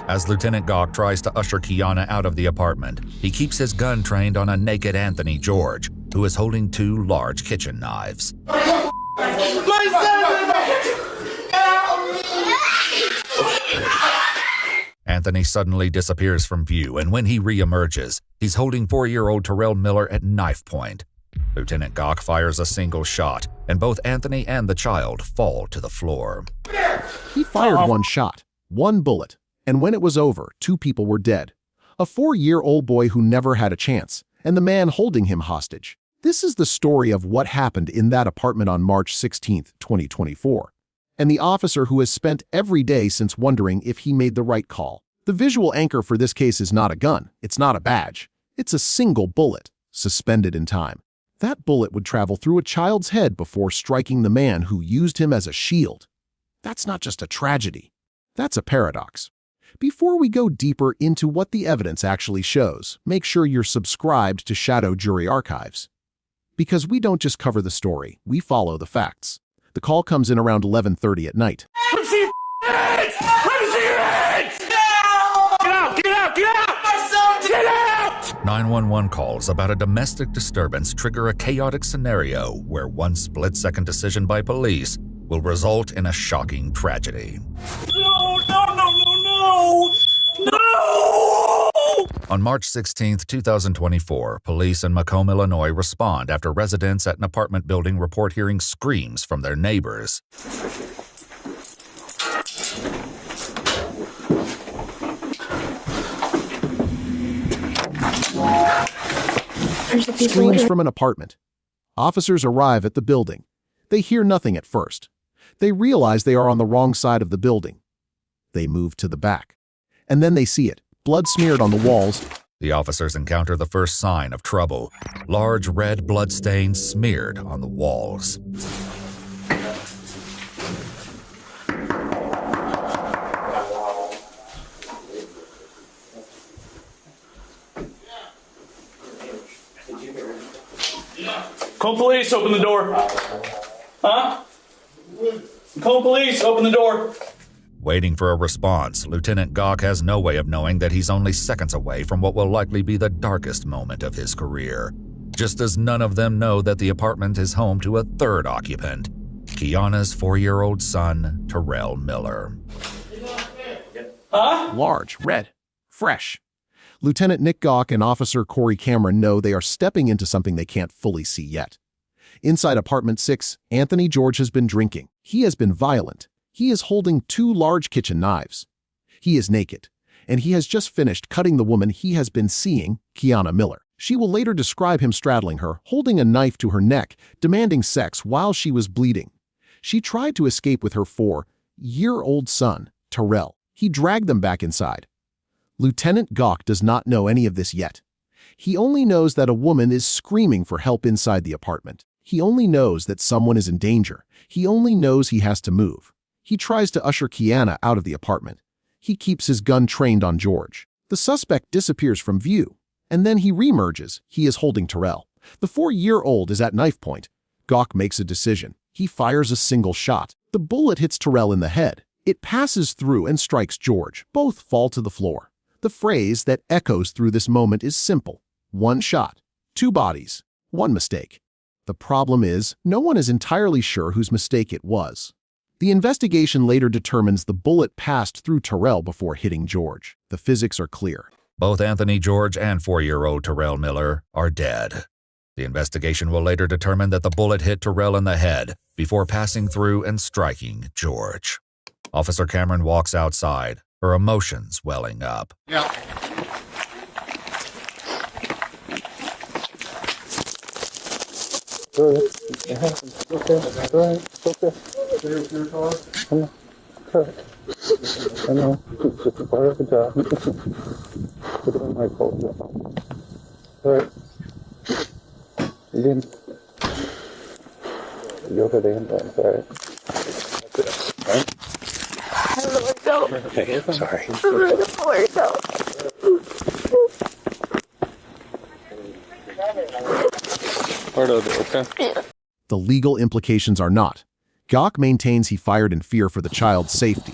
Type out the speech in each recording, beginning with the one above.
As Lieutenant Gawk tries to usher Kiana out of the apartment, he keeps his gun trained on a naked Anthony George, who is holding two large kitchen knives. Anthony suddenly disappears from view, and when he re-emerges, he's holding 4-year-old Terrell Miller at knife point. Lieutenant Gawk fires a single shot, and both Anthony and the child fall to the floor. He fired one shot, one bullet, and when it was over, 2 people were dead. A 4-year-old boy who never had a chance, and the man holding him hostage. This is the story of what happened in that apartment on March 16, 2024. And the officer who has spent every day since wondering if he made the right call. The visual anchor for this case is not a gun, it's not a badge. It's a single bullet, suspended in time. That bullet would travel through a child's head before striking the man who used him as a shield. That's not just a tragedy. That's a paradox. Before we go deeper into what the evidence actually shows, make sure you're subscribed to Shadow Jury Archives. Because we don't just cover the story, we follow the facts. The call comes in around 11:30 at night. Let me see your hands! Let me see your hands! Get out! Get out! Get out! Get out! 911 calls about a domestic disturbance trigger a chaotic scenario where one split-second decision by police will result in a shocking tragedy. No! No! No! No! No! No! On March 16, 2024, police in Macomb, Illinois respond after residents at an apartment building report hearing screams from their neighbors. Screams from an apartment. Officers arrive at the building. They hear nothing at first. They realize they are on the wrong side of the building. They move to the back. And then they see it, blood smeared on the walls. The officers encounter the first sign of trouble, large red blood stains smeared on the walls. Macomb police, open the door. Huh? Macomb police, open the door. Waiting for a response, Lieutenant Gawk has no way of knowing that he's only seconds away from what will likely be the darkest moment of his career. Just as none of them know that the apartment is home to a third occupant, Kiana's 4-year-old son, Terrell Miller. Huh? Large, red, fresh. Lieutenant Nick Gawk and Officer Corey Cameron know they are stepping into something they can't fully see yet. Inside apartment 6, Anthony George has been drinking. He has been violent. He is holding 2 large kitchen knives. He is naked, and he has just finished cutting the woman he has been seeing, Kiana Miller. She will later describe him straddling her, holding a knife to her neck, demanding sex while she was bleeding. She tried to escape with her 4-year-old son, Terrell. He dragged them back inside. Lieutenant Gawk does not know any of this yet. He only knows that a woman is screaming for help inside the apartment. He only knows that someone is in danger. He only knows he has to move. He tries to usher Kiana out of the apartment. He keeps his gun trained on George. The suspect disappears from view, and then he reemerges. He is holding Terrell. The 4-year-old is at knife point. Gawk makes a decision. He fires a single shot. The bullet hits Terrell in the head. It passes through and strikes George. Both fall to the floor. The phrase that echoes through this moment is simple. 1 shot, 2 bodies, 1 mistake. The problem is, no one is entirely sure whose mistake it was. The investigation later determines the bullet passed through Terrell before hitting George. The physics are clear. Both Anthony George and 4-year-old Terrell Miller are dead. The investigation will later determine that the bullet hit Terrell in the head before passing through and striking George. Officer Cameron walks outside, her emotions welling up. Yeah. Go ahead. It happens. Okay. Go ahead. It's okay. Your car? Okay. I know. It's a part of the job. Put it on my coat. All right. You didn't. You over the ambulance, all right? That's it. All right? I don't know where to go. Okay, I'm sorry. I don't know where to go. Part of it, okay? Yeah. The legal implications are not. Gawk maintains he fired in fear for the child's safety.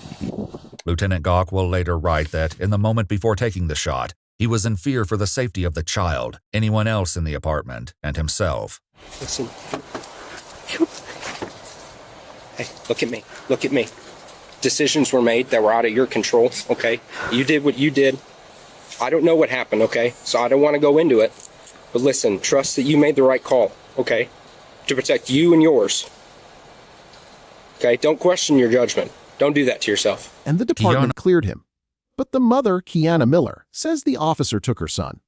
Lieutenant Gawk will later write that in the moment before taking the shot, he was in fear for the safety of the child, anyone else in the apartment, and himself. Listen. Hey, look at me. Look at me. Decisions were made that were out of your control, okay? You did what you did. I don't know what happened, okay? So I don't want to go into it. But listen, trust that you made the right call, okay? To protect you and yours. Okay? Don't question your judgment. Don't do that to yourself. And the department cleared him. But the mother, Kiana Miller, says the officer took her son.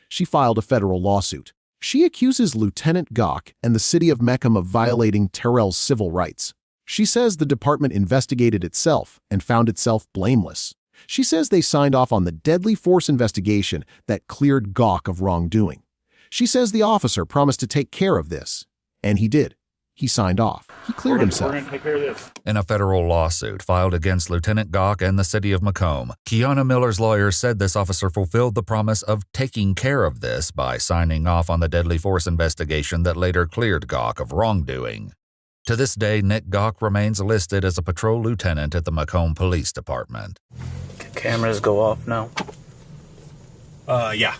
She filed a federal lawsuit. She accuses Lieutenant Gawk and the city of Macomb of violating Terrell's civil rights. She says the department investigated itself and found itself blameless. She says they signed off on the deadly force investigation that cleared Gawk of wrongdoing. She says the officer promised to take care of this, and he did. He signed off. He cleared himself. We're gonna take care of this. In a federal lawsuit filed against Lieutenant Gawk and the city of Macomb, Kiana Miller's lawyer said this officer fulfilled the promise of taking care of this by signing off on the deadly force investigation that later cleared Gawk of wrongdoing. To this day, Nick Gawk remains listed as a patrol lieutenant at the Macomb Police Department. Can cameras go off now? Yeah.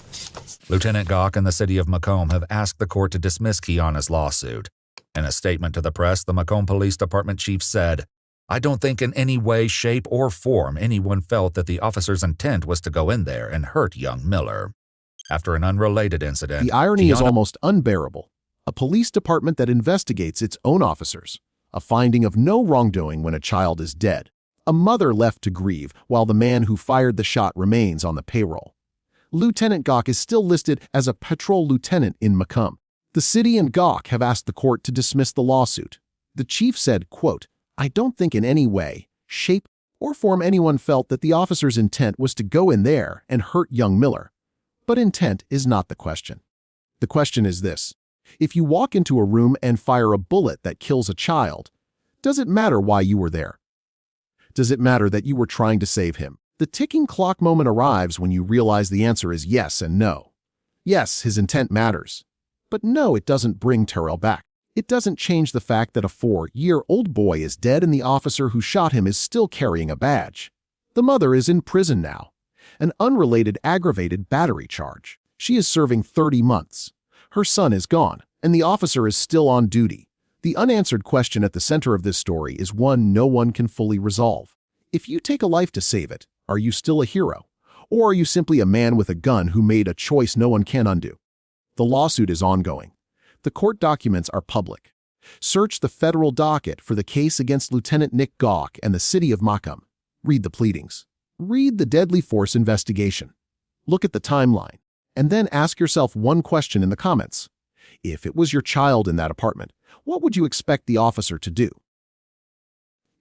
Lieutenant Gawk and the city of Macomb have asked the court to dismiss Kiana's lawsuit. In a statement to the press, the Macomb Police Department chief said, "I don't think in any way, shape, or form anyone felt that the officer's intent was to go in there and hurt young Miller." After an unrelated incident, The irony is almost unbearable. A police department that investigates its own officers. A finding of no wrongdoing when a child is dead. A mother left to grieve while the man who fired the shot remains on the payroll. Lieutenant Gawk is still listed as a patrol lieutenant in Macomb. The city and Gawk have asked the court to dismiss the lawsuit. The chief said, quote, "I don't think in any way, shape, or form anyone felt that the officer's intent was to go in there and hurt young Miller. But intent is not the question. The question is this. If you walk into a room and fire a bullet that kills a child, does it matter why you were there? Does it matter that you were trying to save him? The ticking clock moment arrives when you realize the answer is yes and no. Yes, his intent matters. But no, it doesn't bring Terrell back. It doesn't change the fact that a 4-year-old boy is dead and the officer who shot him is still carrying a badge. The mother is in prison now. An unrelated aggravated battery charge. She is serving 30 months. Her son is gone, and the officer is still on duty. The unanswered question at the center of this story is one no one can fully resolve. If you take a life to save it, are you still a hero? Or are you simply a man with a gun who made a choice no one can undo? The lawsuit is ongoing. The court documents are public. Search the federal docket for the case against Lieutenant Nick Gawk and the city of Macomb. Read the pleadings. Read the deadly force investigation. Look at the timeline. And then ask yourself one question in the comments. If it was your child in that apartment, what would you expect the officer to do?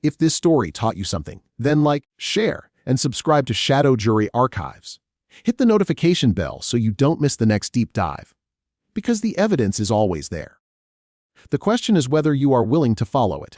If this story taught you something, then like, share, and subscribe to Shadow Jury Archives. Hit the notification bell so you don't miss the next deep dive. Because the evidence is always there. The question is whether you are willing to follow it.